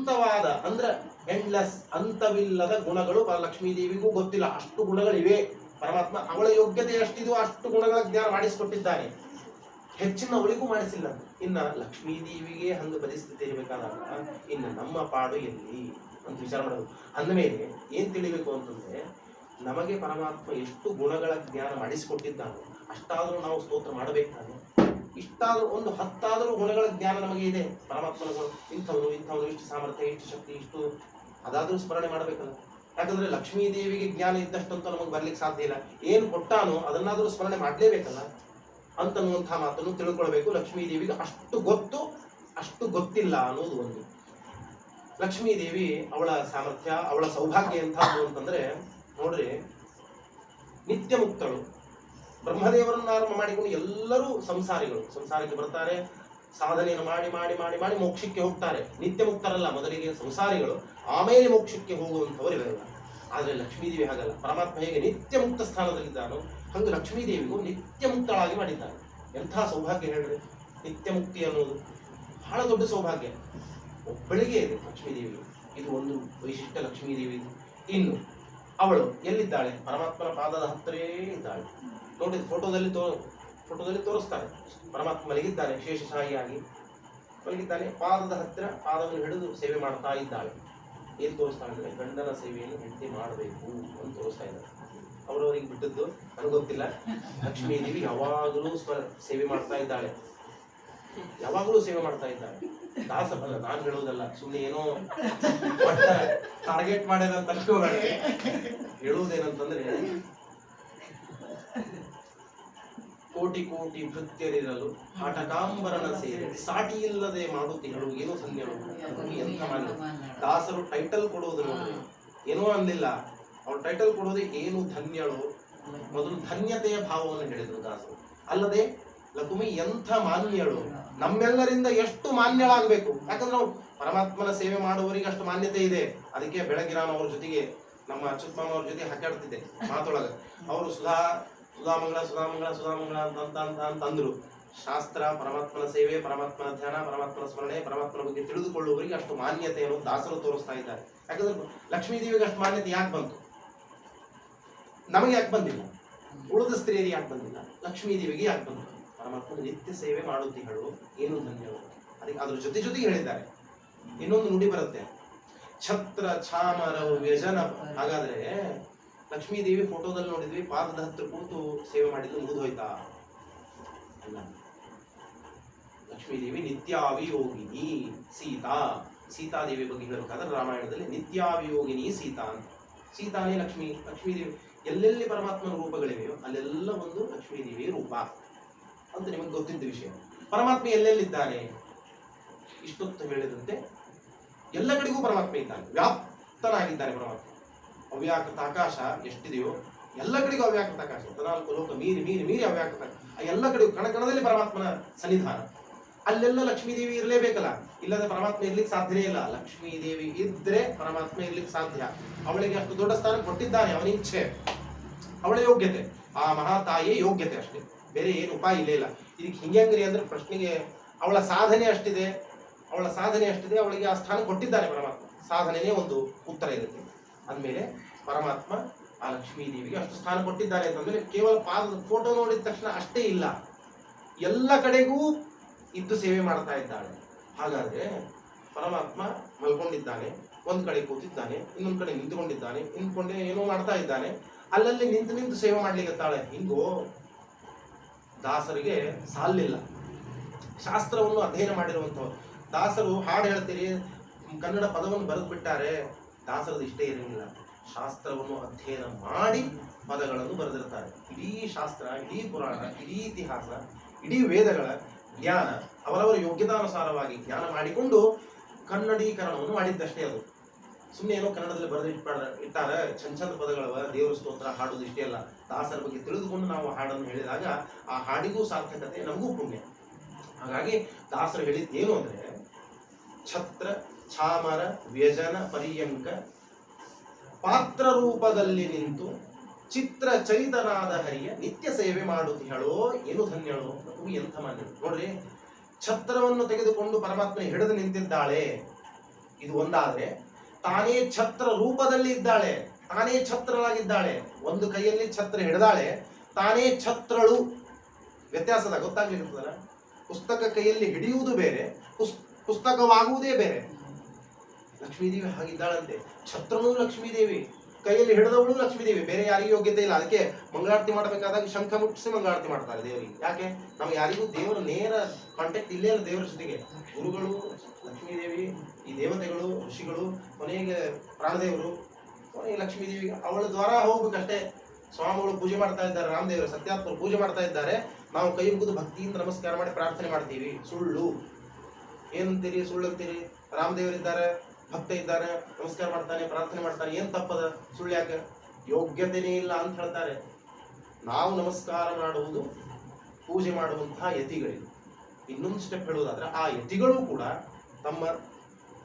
ಅನಂತವಾದ ಅಂದ್ರೆ ಎಂಡ್ಲೆಸ್ ಅಂತವಿಲ್ಲದ ಗುಣಗಳು ಲಕ್ಷ್ಮೀ ದೇವಿಗೂ ಗೊತ್ತಿಲ್ಲ. ಅಷ್ಟು ಗುಣಗಳಿವೆ. ಪರಮಾತ್ಮ ಅವಳ ಯೋಗ್ಯತೆ ಎಷ್ಟಿದೆಯೋ ಅಷ್ಟು ಗುಣಗಳ ಜ್ಞಾನ ಮಾಡಿಸಿಕೊಟ್ಟಿದ್ದಾನೆ. ಹೆಚ್ಚಿನ ಅವಳಿಗೂ ಮಾಡಿಸಿಲ್ಲ. ಇನ್ನ ಲಕ್ಷ್ಮೀ ದೇವಿಗೆ ಹಂಗ ಪರಿಸ್ಥಿತಿ ಇರಬೇಕಾದಾಗ ಇನ್ನು ನಮ್ಮ ಪಾಡು ಎಲ್ಲಿ ಅಂತ ವಿಚಾರ ಮಾಡೋದು. ಅಂದಮೇಲೆ ಏನ್ ತಿಳಿಬೇಕು ಅಂತಂದ್ರೆ, ನಮಗೆ ಪರಮಾತ್ಮ ಎಷ್ಟು ಗುಣಗಳ ಜ್ಞಾನ ಮಾಡಿಸಿಕೊಟ್ಟಿದ್ದಾನೋ ಅಷ್ಟಾದರೂ ನಾವು ಸ್ತೋತ್ರ ಮಾಡಬೇಕಾದ್ರೆ, ಇಷ್ಟಾದರೂ ಒಂದು 10 ಗುಣಗಳ ಜ್ಞಾನ ನಮಗೆ ಇದೆ. ಪರಮಾತ್ಮನ ಗುಣ ಇಂಥವ್ರು ಇಷ್ಟು ಸಾಮರ್ಥ್ಯ, ಇಷ್ಟು ಶಕ್ತಿ, ಇಷ್ಟು ಅದಾದ್ರೂ ಸ್ಮರಣೆ ಮಾಡಬೇಕಲ್ಲ. ಯಾಕಂದ್ರೆ ಲಕ್ಷ್ಮೀ ದೇವಿಗೆ ಜ್ಞಾನ ಇದ್ದಷ್ಟಂತೂ ನಮಗೆ ಬರ್ಲಿಕ್ಕೆ ಸಾಧ್ಯ ಇಲ್ಲ. ಏನು ಕೊಟ್ಟಾನೋ ಅದನ್ನಾದ್ರೂ ಸ್ಮರಣೆ ಮಾಡಲೇಬೇಕಲ್ಲ ಅಂತನ್ನುವಂತಹ ಮಾತನ್ನು ತಿಳ್ಕೊಳ್ಬೇಕು. ಲಕ್ಷ್ಮೀ ದೇವಿಗೆ ಅಷ್ಟು ಗೊತ್ತು, ಅಷ್ಟು ಗೊತ್ತಿಲ್ಲ ಅನ್ನೋದು ಒಂದು. ಲಕ್ಷ್ಮೀ ದೇವಿ ಅವಳ ಸಾಮರ್ಥ್ಯ, ಅವಳ ಸೌಭಾಗ್ಯ ಎಂಥದ್ದು ಅಂತಂದ್ರೆ ನೋಡ್ರಿ, ನಿತ್ಯ ಮುಕ್ತಳು. ಬ್ರಹ್ಮದೇವರನ್ನ ಆರಂಭ ಮಾಡಿಕೊಂಡು ಎಲ್ಲರೂ ಸಂಸಾರಕ್ಕೆ ಬರ್ತಾರೆ. ಸಾಧನೆಯನ್ನು ಮಾಡಿ ಮಾಡಿ ಮಾಡಿ ಮಾಡಿ ಮೋಕ್ಷಕ್ಕೆ ಹೋಗ್ತಾರೆ. ನಿತ್ಯ ಮುಕ್ತರಲ್ಲ, ಮೊದಲಿಗೆ ಸಂಸಾರಿಗಳು, ಆಮೇಲೆ ಮೋಕ್ಷಕ್ಕೆ ಹೋಗುವಂಥವರು ಇವೆಲ್ಲ. ಆದರೆ ಲಕ್ಷ್ಮೀದೇವಿ ಹಾಗಲ್ಲ. ಪರಮಾತ್ಮ ಹೇಗೆ ನಿತ್ಯ ಮುಕ್ತ ಸ್ಥಾನದಲ್ಲಿದ್ದಾನೋ ಹಂಗೆ ಲಕ್ಷ್ಮೀದೇವಿಗೂ ನಿತ್ಯ ಮುಕ್ತಳಾಗಿ ಮಾಡಿದ್ದಾನೆ. ಎಂಥ ಸೌಭಾಗ್ಯ ಹೇಳ್ರಿ! ನಿತ್ಯ ಮುಕ್ತಿ ಅನ್ನೋದು ಬಹಳ ದೊಡ್ಡ ಸೌಭಾಗ್ಯ. ಒಬ್ಬಳಿಗೆ ಇದೆ ಲಕ್ಷ್ಮೀದೇವಿ. ಇದು ಒಂದು ವೈಶಿಷ್ಟ್ಯ ಲಕ್ಷ್ಮೀದೇವಿ. ಇನ್ನು ಅವಳು ಎಲ್ಲಿದ್ದಾಳೆ? ಪರಮಾತ್ಮನ ಪಾದದ ಹತ್ತಿರೇ ಇದ್ದಾಳೆ. ನೋಡಿ, ಫೋಟೋದಲ್ಲಿ ತೋರಿಸ್ತಾರೆ. ಪರಮಾತ್ಮ ಮಲಗಿದ್ದಾನೆ, ಶೇಷಶಾಹಿಯಾಗಿ ಮಲಗಿದ್ದಾನೆ. ಪಾದದ ಹತ್ತಿರ ಪಾದವನ್ನು ಹಿಡಿದು ಸೇವೆ ಮಾಡ್ತಾ ಇದ್ದಾಳೆ. ಏನ್ ತೋರಿಸ್ತಾ ಇದ್ದಾರೆ? ಗಂಡನ ಸೇವೆಯನ್ನು ಹೆಂಡತಿ ಮಾಡಬೇಕು ಅಂತ ತೋರಿಸ್ತಾ ಇದ್ದಾರೆ. ಅವರವರಿಗೆ ಬಿಟ್ಟದ್ದು ನನಗೆ ಗೊತ್ತಿಲ್ಲ. ಲಕ್ಷ್ಮೀದೇವಿ ಯಾವಾಗಲೂ ಸೇವೆ ಮಾಡ್ತಾ ಇದ್ದಾಳೆ, ಯಾವಾಗಲೂ ಸೇವೆ ಮಾಡ್ತಾ ಇದ್ದಾಳೆ. ದಾಸಫಲ ನಾನು ಹೇಳುವುದಲ್ಲ, ಸುಮ್ಮನೆ ಏನೋ ಟಾರ್ಗೆಟ್ ಮಾಡ್ಯಾರ ಅಂತ ಅನ್ಕೋಬೇಡ. ಹೇಳುವುದೇನಂತಂದ್ರೆ, ಕೋಟಿ ಕೋಟಿ ಭೃತ್ಯರಿರಲು ಹಾಟಕಾಂಬರನ ಸೇವೆ ಸಾಟಿ ಇಲ್ಲದೆ ಮಾಡುತ್ತಿಗಳು ಏನೋ ಧನ್ಯಳು. ಎಂಥ ಮಾನ್ಯ ದಾಸರು ಟೈಟಲ್ ಕೊಡುವುದು ನೋಡ್ರಿ, ಏನೋ ಅಂದಿಲ್ಲ. ಅವ್ರು ಟೈಟಲ್ ಕೊಡೋದು ಏನು ಧನ್ಯಳು. ಮೊದಲು ಧನ್ಯತೆಯ ಭಾವವನ್ನು ಹೇಳಿದ್ರು ದಾಸರು. ಅಲ್ಲದೆ ಲಕುಮಿ ಎಂಥ ಮಾನ್ಯಳು, ನಮ್ಮೆಲ್ಲರಿಂದ ಎಷ್ಟು ಮಾನ್ಯಳಾಗಬೇಕು. ಯಾಕಂದ್ರೆ ನಾವು ಪರಮಾತ್ಮನ ಸೇವೆ ಮಾಡುವವರಿಗೆ ಅಷ್ಟು ಮಾನ್ಯತೆ ಇದೆ. ಅದಕ್ಕೆ ಬೆಳಗ್ಗೆ ನಾನು ಅವ್ರ ಜೊತೆಗೆ, ನಮ್ಮ ಅಚ್ಯುತಮಾಮ ಅವ್ರ ಜೊತೆ ಹಾಕಾಡ್ತಿದ್ದೆ ಮಾತೊಳಗ. ಅವರು ಸುಧಾಮಂಗಳ ಅಂತ ಅಂದ್ರು. ಶಾಸ್ತ್ರ, ಪರಮಾತ್ಮನ ಸೇವೆ, ಪರಮಾತ್ಮನ ಧ್ಯಾನ, ಪರಮಾತ್ಮನ ಸ್ಮರಣೆ, ಪರಮಾತ್ಮನ ಬಗ್ಗೆ ತಿಳಿದುಕೊಳ್ಳುವವರಿಗೆ ಅಷ್ಟು ಮಾನ್ಯತೆಯನ್ನು ದಾಸರು ತೋರಿಸ್ತಾ ಇದ್ದಾರೆ. ಯಾಕಂದ್ರೆ ಲಕ್ಷ್ಮೀದೇವಿಗೆ ಅಷ್ಟು ಮಾನ್ಯತೆ ಯಾಕೆ ಬಂತು? ನಮಗೆ ಯಾಕೆ ಬಂದಿಲ್ಲ? ಉಳಿದ ಸ್ತ್ರೀಯರಿಗೆ ಯಾಕೆ ಬಂದಿಲ್ಲ? ಲಕ್ಷ್ಮೀದೇವಿಗೆ ಯಾಕೆ ಬಂತು? ಪರಮಾತ್ಮನ ನಿತ್ಯ ಸೇವೆ ಮಾಡುತ್ತಿಗಳು ಏನು ಧನ್ಯವು. ಅದಕ್ಕೆ ಅದ್ರ ಜೊತೆಗೆ ಹೇಳಿದ್ದಾರೆ. ಇನ್ನೊಂದು ನುಡಿ ಬರುತ್ತೆ, ಛತ್ರ ಛಾಮರ ವ್ಯಜನ. ಹಾಗಾದ್ರೆ ಲಕ್ಷ್ಮೀದೇವಿ ಫೋಟೋದಲ್ಲಿ ನೋಡಿದ್ವಿ, ಪಾದದ ಹತ್ರ ಕೂತು ಸೇವೆ ಮಾಡಿದ್ದು ಮುಗಿದೋಯ್ತಾ? ಅಲ್ಲ. ಲಕ್ಷ್ಮೀದೇವಿ ನಿತ್ಯಾವಿಯೋಗಿನಿ ಸೀತಾದೇವಿ ಬಗ್ಗೆ ಹೇಳಬೇಕಾದ್ರೆ ರಾಮಾಯಣದಲ್ಲಿ ನಿತ್ಯಾವಿಯೋಗಿನಿ ಸೀತಾ ಅಂತ. ಸೀತಾನೇ ಲಕ್ಷ್ಮೀದೇವಿ. ಎಲ್ಲೆಲ್ಲಿ ಪರಮಾತ್ಮನ ರೂಪಗಳಿವೆಯೋ ಅಲ್ಲೆಲ್ಲ ಒಂದು ಲಕ್ಷ್ಮೀದೇವಿಯ ರೂಪ ಅಂತ ನಿಮಗೆ ಗೊತ್ತಿದ್ದ ವಿಷಯ. ಪರಮಾತ್ಮ ಎಲ್ಲೆಲ್ಲಿದ್ದಾನೆ? ಇಷ್ಟೊತ್ತು ಹೇಳಿದಂತೆ ಎಲ್ಲ ಕಡೆಗೂ ಪರಮಾತ್ಮ ಇದ್ದಾನೆ, ವ್ಯಾಪ್ತನಾಗಿದ್ದಾನೆ. ಪರಮಾತ್ಮ ಅವ್ಯಾಕೃತ ಆಕಾಶ ಎಷ್ಟಿದೆಯೋ ಎಲ್ಲ ಕಡೆಗೂ ಅವ್ಯಾಕೃತ ಆಕಾಶ, 14 ಲೋಕ ಮೀರಿ ಅವ್ಯಾಕೃತ. ಎಲ್ಲ ಕಡೆಗೂ ಕಣಕಣದಲ್ಲಿ ಪರಮಾತ್ಮನ ಸನ್ನಿಧಾನ. ಅಲ್ಲೆಲ್ಲ ಲಕ್ಷ್ಮೀದೇವಿ ಇರಲೇಬೇಕಲ್ಲ, ಇಲ್ಲದೆ ಪರಮಾತ್ಮ ಇರ್ಲಿಕ್ಕೆ ಸಾಧ್ಯನೇ ಇಲ್ಲ. ಲಕ್ಷ್ಮೀದೇವಿ ಇದ್ರೆ ಪರಮಾತ್ಮ ಇರ್ಲಿಕ್ಕೆ ಸಾಧ್ಯ. ಅವಳಿಗೆ ಅಷ್ಟು ದೊಡ್ಡ ಸ್ಥಾನ ಕೊಟ್ಟಿದ್ದಾನೆ, ಅವನ ಇಚ್ಛೆ, ಅವಳ ಯೋಗ್ಯತೆ, ಆ ಮಹಾತಾಯಿಯ ಯೋಗ್ಯತೆ ಅಷ್ಟೇ, ಬೇರೆ ಏನು ಉಪಾಯ ಇಲ್ಲೇ ಇಲ್ಲ. ಇದಕ್ಕೆ ಹಿಂಗ್ರಿ ಅಂದ್ರೆ ಪ್ರಶ್ನೆಗೆ ಅವಳ ಸಾಧನೆ ಅಷ್ಟಿದೆ, ಅವಳಿಗೆ ಆ ಸ್ಥಾನ ಕೊಟ್ಟಿದ್ದಾನೆ ಪರಮಾತ್ಮ. ಸಾಧನೆನೇ ಒಂದು ಉತ್ತರ ಇರುತ್ತೆ. ಅಂದಮೇಲೆ ಪರಮಾತ್ಮ ಆ ಲಕ್ಷ್ಮೀದೇವಿಗೆ ಅಷ್ಟು ಸ್ಥಾನ ಕೊಟ್ಟಿದ್ದಾನೆ ಅಂತಂದ್ರೆ ಕೇವಲ ಪಾದದ ಫೋಟೋ ನೋಡಿದ ತಕ್ಷಣ ಅಷ್ಟೇ ಇಲ್ಲ, ಎಲ್ಲ ಕಡೆಗೂ ಇದ್ದು ಸೇವೆ ಮಾಡ್ತಾ ಇದ್ದಾಳೆ. ಹಾಗಾದ್ರೆ ಪರಮಾತ್ಮ ಮಲ್ಕೊಂಡಿದ್ದಾನೆ, ಒಂದ್ ಕಡೆ ಕೂತಿದ್ದಾನೆ, ಇನ್ನೊಂದ್ ಕಡೆ ನಿಂತ್ಕೊಂಡೇ ಏನೋ ಮಾಡ್ತಾ ಇದ್ದಾನೆ. ಅಲ್ಲಲ್ಲಿ ನಿಂತು ಸೇವೆ ಮಾಡ್ಲಿಕ್ಕತ್ತಾಳೆ. ಹಿಂಗೋ ದಾಸರಿಗೆ ಸಾಲಿಲ್ಲ. ಶಾಸ್ತ್ರವನ್ನು ಅಧ್ಯಯನ ಮಾಡಿರುವಂಥವ್ರು ದಾಸರು. ಹಾಡು ಹೇಳ್ತೀರಿ, ಕನ್ನಡ ಪದವನ್ನು ಬರೆದು ಬಿಟ್ಟಾರೆ. ದಾಸರದ್ದು ಇಷ್ಟೇ ಇರಲಿಲ್ಲ, ಶಾಸ್ತ್ರವನ್ನು ಅಧ್ಯಯನ ಮಾಡಿ ಪದಗಳನ್ನು ಬರೆದಿರ್ತಾರೆ. ಇಡೀ ಶಾಸ್ತ್ರ, ಇಡೀ ಪುರಾಣ, ಇಡೀ ಇತಿಹಾಸ, ಇಡೀ ವೇದಗಳ ಜ್ಞಾನ ಅವರವರ ಯೋಗ್ಯತಾನುಸಾರವಾಗಿ ಜ್ಞಾನ ಮಾಡಿಕೊಂಡು ಕನ್ನಡೀಕರಣವನ್ನು ಮಾಡಿದ್ದಷ್ಟೇ. ಅದು ಸುಮ್ಮನೆ ಏನೋ ಕನ್ನಡದಲ್ಲಿ ಬರೆದು ಇಟ್ಟಾರೆ ಚಂದ ಪದಗಳವ, ದೇವರ ಸ್ತೋತ್ರ ಹಾಡುವುದು ಇಷ್ಟೇ ಅಲ್ಲ. ದಾಸರ ಬಗ್ಗೆ ತಿಳಿದುಕೊಂಡು ನಾವು ಹಾಡನ್ನು ಹೇಳಿದಾಗ ಆ ಹಾಡಿಗೂ ಸಾರ್ಥಕತೆ, ನಮಗೂ ಪುಣ್ಯ. ಹಾಗಾಗಿ ದಾಸರು ಹೇಳಿದ್ದೇನು ಅಂದ್ರೆ, ಛತ್ರ ಛಾಮರ ವ್ಯಜನ ಪರ್ಯಂಕ ಪಾತ್ರ ರೂಪದಲ್ಲಿ ನಿಂತು ಚಿತ್ರ ಚರಿತನಾದ ಹರಿಯ ನಿತ್ಯ ಸೇವೆ ಮಾಡುತ್ತಿಹಳೋ ಏನು ಧನ್ಯಳೋ. ಎಂಥ ಮಾನ್ಯ ನೋಡ್ರಿ, ಛತ್ರವನ್ನು ತೆಗೆದುಕೊಂಡು ಪರಮಾತ್ಮ ಹಿಡಿದು ನಿಂತಿದ್ದಾಳೆ. ಇದು ಒಂದಾದ್ರೆ, ತಾನೇ ಛತ್ರ ರೂಪದಲ್ಲಿ ಇದ್ದಾಳೆ, ತಾನೇ ಛತ್ರಳಾಗಿದ್ದಾಳೆ. ಒಂದು ಕೈಯಲ್ಲಿ ಛತ್ರ ಹಿಡಿದಾಳೆ, ತಾನೇ ಛತ್ರಳು. ವ್ಯತ್ಯಾಸದ ಗೊತ್ತಾಗ್ಲಿರ್ತದಲ್ಲ. ಪುಸ್ತಕ ಕೈಯಲ್ಲಿ ಹಿಡಿಯುವುದು ಬೇರೆ, ಪುಸ್ತಕವಾಗುವುದೇ ಬೇರೆ. ಲಕ್ಷ್ಮೀದೇವಿ ಹಾಗಿದ್ದಾಳಂತೆ. ಛತ್ರನೂ ಲಕ್ಷ್ಮೀದೇವಿ, ಕೈಯಲ್ಲಿ ಹಿಡಿದವಳು ಲಕ್ಷ್ಮೀದೇವಿ. ಬೇರೆ ಯಾರಿಗೂ ಯೋಗ್ಯತೆ ಇಲ್ಲ. ಅದಕ್ಕೆ ಮಂಗಳಾರತಿ ಮಾಡಬೇಕಾದಾಗ ಶಂಖ ಮುಟ್ಟಿಸಿ ಮಂಗಳಾರತಿ ಮಾಡ್ತಾರೆ ದೇವರಿಗೆ. ಯಾಕೆ? ನಮ್ಗೆ ಯಾರಿಗೂ ದೇವರ ನೇರ ಕಾಂಟ್ಯಾಕ್ಟ್ ಇಲ್ಲೇ ಇಲ್ಲ ದೇವರ ಜೊತೆಗೆ. ಗುರುಗಳು, ಲಕ್ಷ್ಮೀದೇವಿ, ಈ ದೇವತೆಗಳು, ಋಷಿಗಳು, ಕೊನೆಗೆ ಪ್ರಾಣದೇವರು, ಕೊನೆಗೆ ಲಕ್ಷ್ಮೀದೇವಿ. ಅವಳ ದ್ವಾರ ಹೋಗ್ಬೇಕಷ್ಟೇ. ಸ್ವಾಮಿಗಳು ಪೂಜೆ ಮಾಡ್ತಾ ಇದ್ದಾರೆ, ರಾಮದೇವರು ಸತ್ಯಾತ್ಮರು ಪೂಜೆ ಮಾಡ್ತಾ ಇದ್ದಾರೆ. ನಾವು ಕೈ ಮುಗಿದು ಭಕ್ತಿಯಿಂದ ನಮಸ್ಕಾರ ಮಾಡಿ ಪ್ರಾರ್ಥನೆ ಮಾಡ್ತೀವಿ. ಸುಳ್ಳು ಏನಂತೀರಿ? ಸುಳ್ಳು ಅಂತೀರಿ. ರಾಮದೇವರಿದ್ದಾರೆ, ಭಕ್ತ ಇದ್ದಾರೆ, ನಮಸ್ಕಾರ ಮಾಡ್ತಾನೆ, ಪ್ರಾರ್ಥನೆ ಮಾಡ್ತಾನೆ, ಏನ್ ತಪ್ಪದ? ಸುಳ್ಳು ಯಾಕೆ? ಯೋಗ್ಯತೆನೇ ಇಲ್ಲ ಅಂತ ಹೇಳ್ತಾರೆ. ನಾವು ನಮಸ್ಕಾರ ಮಾಡುವುದು ಪೂಜೆ ಮಾಡುವಂತಹ ಯತಿಗಳಿಗೆ. ಇನ್ನೊಂದು ಸ್ಟೆಪ್ ಹೇಳುವುದಾದ್ರೆ, ಆ ಯತಿಗಳು ಕೂಡ ತಮ್ಮ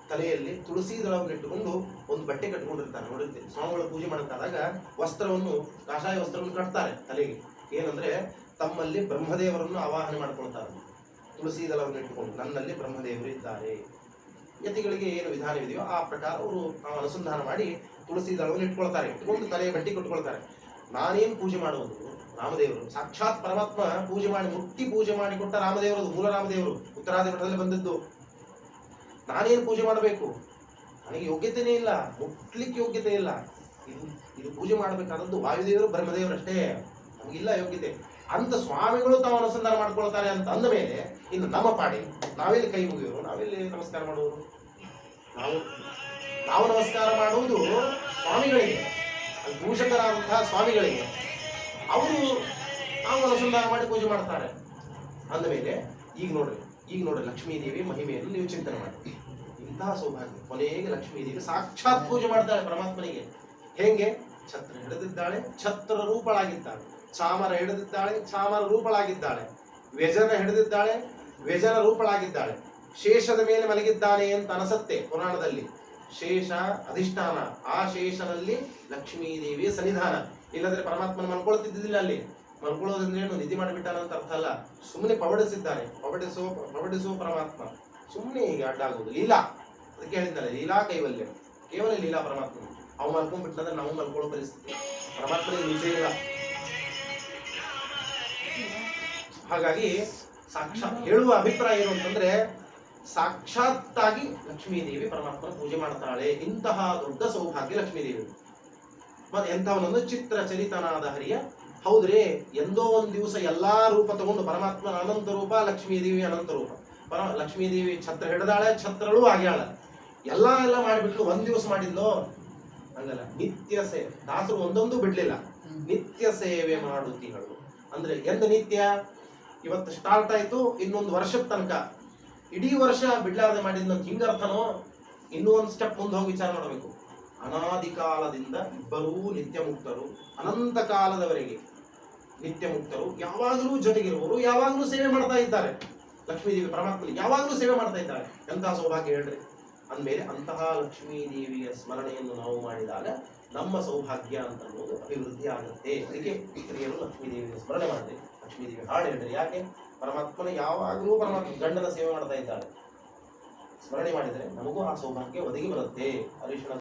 ತಲೆಯಲ್ಲಿ ತುಳಸಿ ದಳವನ್ನು ಇಟ್ಟುಕೊಂಡು ಒಂದು ಬಟ್ಟೆ ಕಟ್ಟಿಕೊಂಡಿರ್ತಾರೆ. ನೋಡಿರ್ತೀವಿ, ಸ್ವಾಮಿಗಳು ಪೂಜೆ ಮಾಡಬೇಕಾದಾಗ ವಸ್ತ್ರವನ್ನು, ಕಾಷಾಯ ವಸ್ತ್ರವನ್ನು ಕಟ್ತಾರೆ ತಲೆಗೆ. ಏನಂದ್ರೆ ತಮ್ಮಲ್ಲಿ ಬ್ರಹ್ಮದೇವರನ್ನು ಆವಾಹನೆ ಮಾಡ್ಕೊಳ್ತಾರೆ. ತುಳಸಿ ದಳವನ್ನು ಇಟ್ಟುಕೊಂಡು ನನ್ನಲ್ಲಿ ಬ್ರಹ್ಮದೇವರು ಇದ್ದಾರೆ. ಯತಿಗಳಿಗೆ ಏನು ವಿಧಾನವಿದೆಯೋ ಆ ಪ್ರಕಾರ ಅವರು ಅನುಸಂಧಾನ ಮಾಡಿ ತುಳಸಿ ದಳವನ್ನು ಇಟ್ಕೊಳ್ತಾರೆ. ಇಟ್ಕೊಂಡು ತಲೆಯ ಬಟ್ಟೆ ಕಟ್ಟಿಕೊಳ್ತಾರೆ. ನಾನೇನು ಪೂಜೆ ಮಾಡುವುದು? ರಾಮದೇವರು ಸಾಕ್ಷಾತ್ ಪರಮಾತ್ಮ ಪೂಜೆ ಮಾಡಿ, ಮುಟ್ಟಿ ಪೂಜೆ ಮಾಡಿಕೊಟ್ಟ ರಾಮದೇವರು, ಮೂಲ ರಾಮದೇವರು ಉತ್ತರಾದಿ ಮಠದಲ್ಲಿ ಬಂದದ್ದು. ನಾನೇನು ಪೂಜೆ ಮಾಡಬೇಕು? ನನಗೆ ಯೋಗ್ಯತೆನೇ ಇಲ್ಲ, ಮುಟ್ಲಿಕ್ಕೆ ಯೋಗ್ಯತೆ ಇಲ್ಲ. ಇದು ಪೂಜೆ ಮಾಡಬೇಕಾದದ್ದು ವಾಯುದೇವರು ಬ್ರಹ್ಮದೇವರಷ್ಟೇ, ನಮಗಿಲ್ಲ ಯೋಗ್ಯತೆ ಅಂತ ಸ್ವಾಮಿಗಳು ತಾವು ಅನುಸಂಧಾನ ಮಾಡ್ಕೊಳ್ತಾರೆ ಅಂತ ಅಂದ ಮೇಲೆ ಇನ್ನು ನಮ್ಮ ಪಾಡಿ ನಾವೆಲ್ಲಿ ಕೈ ಮುಗಿಯೋರು? ನಾವೆಲ್ಲಿ ನಮಸ್ಕಾರ ಮಾಡುವುದು? ನಾವು ನಮಸ್ಕಾರ ಮಾಡುವುದು ಸ್ವಾಮಿಗಳಿಗೆ, ಪೂಜಕರಾದಂತಹ ಸ್ವಾಮಿಗಳಿಗೆ. ಅವರು ನಾವು ಅನುಸಂಧಾನ ಮಾಡಿ ಪೂಜೆ ಮಾಡ್ತಾರೆ ಅಂದ ಮೇಲೆ ಈಗ ನೋಡ್ರಿ ಲಕ್ಷ್ಮೀದೇವಿ ಮಹಿಮೆಯನ್ನು ನೀವು ಚಿಂತನೆ ಮಾಡಿ. ಇಂತಹ ಸೌಭಾಗ್ಯ. ಕೊನೆಗೆ ಲಕ್ಷ್ಮೀದೇವಿ ಸಾಕ್ಷಾತ್ ಪೂಜೆ ಮಾಡ್ತಾಳೆ ಪರಮಾತ್ಮನಿಗೆ. ಹೇಗೆ? ಛತ್ರ ಹಿಡಿದಿದ್ದಾಳೆ, ಛತ್ರ ರೂಪಳಾಗಿದ್ದಾಳೆ. ಚಾಮರ ಹಿಡಿದಿದ್ದಾಳೆ, ಚಾಮರ ರೂಪಳಾಗಿದ್ದಾಳೆ. ವ್ಯಜನ ಹಿಡಿದಿದ್ದಾಳೆ, ವ್ಯಜನ ರೂಪಳಾಗಿದ್ದಾಳೆ. ಶೇಷದ ಮೇಲೆ ಮಲಗಿದ್ದಾನೆ ಅಂತ ಅನಸತ್ತೆ ಪುರಾಣದಲ್ಲಿ. ಶೇಷ ಅಧಿಷ್ಠಾನ, ಆ ಶೇಷನಲ್ಲಿ ಲಕ್ಷ್ಮೀದೇವಿಯ ಸನ್ನಿಧಾನ. ಇಲ್ಲದ್ರೆ ಪರಮಾತ್ಮನ ಮಲ್ಕೊಳ್ತಿದ್ದಿಲ್ಲ. ಅಲ್ಲಿ ಮಲ್ಕೊಳ್ಳೋದಂದ್ರೆ ಏನು? ನಿಧಿ ಮಾಡಿಬಿಟ್ಟಾನ ಅಂತ ಅರ್ಥ ಅಲ್ಲ. ಸುಮ್ಮನೆ ಪವಡಿಸಿದ್ದಾನೆ. ಪವಡಿಸುವ ಪರಮಾತ್ಮ ಸುಮ್ಮನೆ ಹೀಗೆ ಅಡ್ಡಾಗುವುದು ಲೀಲಾ. ಅದಕ್ಕೆ ಹೇಳಿದ್ದಾರೆ ಲೀಲಾ ಕೈವಲ್ಯ. ಕೇವಲ ಲೀಲಾ ಪರಮಾತ್ಮ. ಅವು ಮಲ್ಕೊಂಡ್ಬಿಟ್ಲಂದ್ರೆ ನಾವು ಮಲ್ಕೊಳ್ಳೋ ಪರಿಸ್ಥಿತಿ. ಪರಮಾತ್ಮನಿಗೆ ನಿಜ ಇಲ್ಲ. ಹಾಗಾಗಿ ಸಾಕ್ಷಾತ್ ಹೇಳುವ ಅಭಿಪ್ರಾಯ ಏನು ಅಂತಂದ್ರೆ, ಸಾಕ್ಷಾತ್ತಾಗಿ ಲಕ್ಷ್ಮೀದೇವಿ ಪರಮಾತ್ಮನ ಪೂಜೆ ಮಾಡ್ತಾಳೆ. ಇಂತಹ ದೊಡ್ಡ ಸೌಭಾಗ್ಯ ಲಕ್ಷ್ಮೀದೇವಿ. ಮತ್ತೆ ಎಂಥವನೊಂದು ಚಿತ್ರ ಚರಿತನಾದ ಹರಿಯ. ಹೌದ್ರಿ, ಎಂದೋ ಒಂದು ದಿವಸ ಎಲ್ಲಾ ರೂಪ ತಗೊಂಡು ಪರಮಾತ್ಮನ ಅನಂತ ರೂಪ, ಲಕ್ಷ್ಮೀದೇವಿ ಅನಂತ ರೂಪ. ಲಕ್ಷ್ಮೀದೇವಿ ಛತ್ರ ಹಿಡಿದಾಳೆ, ಛತ್ರಳು ಆಗ್ಯಾಳ. ಎಲ್ಲ ಮಾಡಿಬಿಟ್ಲು. ಒಂದ್ ದಿವಸ ಮಾಡಿದ್ಲೋ? ಹಂಗಲ್ಲ. ನಿತ್ಯ ಸೇವೆ. ದಾಸರು ಒಂದೊಂದು ಬಿಡ್ಲಿಲ್ಲ. ನಿತ್ಯ ಸೇವೆ ಮಾಡುತ್ತಿಗಳು ಅಂದ್ರೆ ಎಂದ ನಿತ್ಯ? ಇವತ್ತು ಸ್ಟಾರ್ಟ್ ಆಯ್ತು, ಇನ್ನೊಂದು ವರ್ಷದ ತನಕ, ಇಡೀ ವರ್ಷ ಬಿಡ್ಲಾರದೆ ಮಾಡಿದ್ನಂತ ಹಿಂಗರ್ಥನೋ? ಇನ್ನೂ ಒಂದು ಸ್ಟೆಪ್ ಮುಂದೆ ಹೋಗಿ ವಿಚಾರ ಮಾಡಬೇಕು. ಅನಾದಿ ಕಾಲದಿಂದ ಇಬ್ಬರೂ ನಿತ್ಯ ಮುಕ್ತರು, ಅನಂತ ಕಾಲದವರೆಗೆ ನಿತ್ಯ ಮುಕ್ತರು, ಯಾವಾಗಲೂ ಜೊತೆಗಿರುವವರು, ಯಾವಾಗಲೂ ಸೇವೆ ಮಾಡ್ತಾ ಇದ್ದಾರೆ. ಲಕ್ಷ್ಮೀದೇವಿ ಪರಮಾತ್ಮನಿಗೆ ಯಾವಾಗಲೂ ಸೇವೆ ಮಾಡ್ತಾ ಇದ್ದಾರೆ. ಎಂತಹ ಸೌಭಾಗ್ಯ ಹೇಳ್ರಿ. ಅಂದಮೇಲೆ ಅಂತಹ ಲಕ್ಷ್ಮೀದೇವಿಯ ಸ್ಮರಣೆಯನ್ನು ನಾವು ಮಾಡಿದಾಗ ನಮ್ಮ ಸೌಭಾಗ್ಯ ಅಂತ ಅನ್ನೋದು ಅಭಿವೃದ್ಧಿ ಆಗುತ್ತೆ. ಅದಕ್ಕೆ ಸ್ತ್ರೀಯರು ಲಕ್ಷ್ಮೀದೇವಿಯ ಸ್ಮರಣೆ ಮಾಡಿದೆ. ಲಕ್ಷ್ಮೀದೇವಿ ಹಾಡು ಹೇಳ್ರಿ. ಯಾಕೆ? ಪರಮಾತ್ಮನ ಯಾವಾಗಲೂ ಪರಮಾತ್ಮ ಗಂಡನ ಸೇವೆ ಮಾಡ್ತಾ ಇದ್ದಾರೆ. ಸ್ಮರಣೆ ಮಾಡಿದರೆ ನಮಗೂ ಆ ಸೌಭಾಗ್ಯ ಒದಗಿ ಬರುತ್ತೆ. ಅರಿಶಿಣ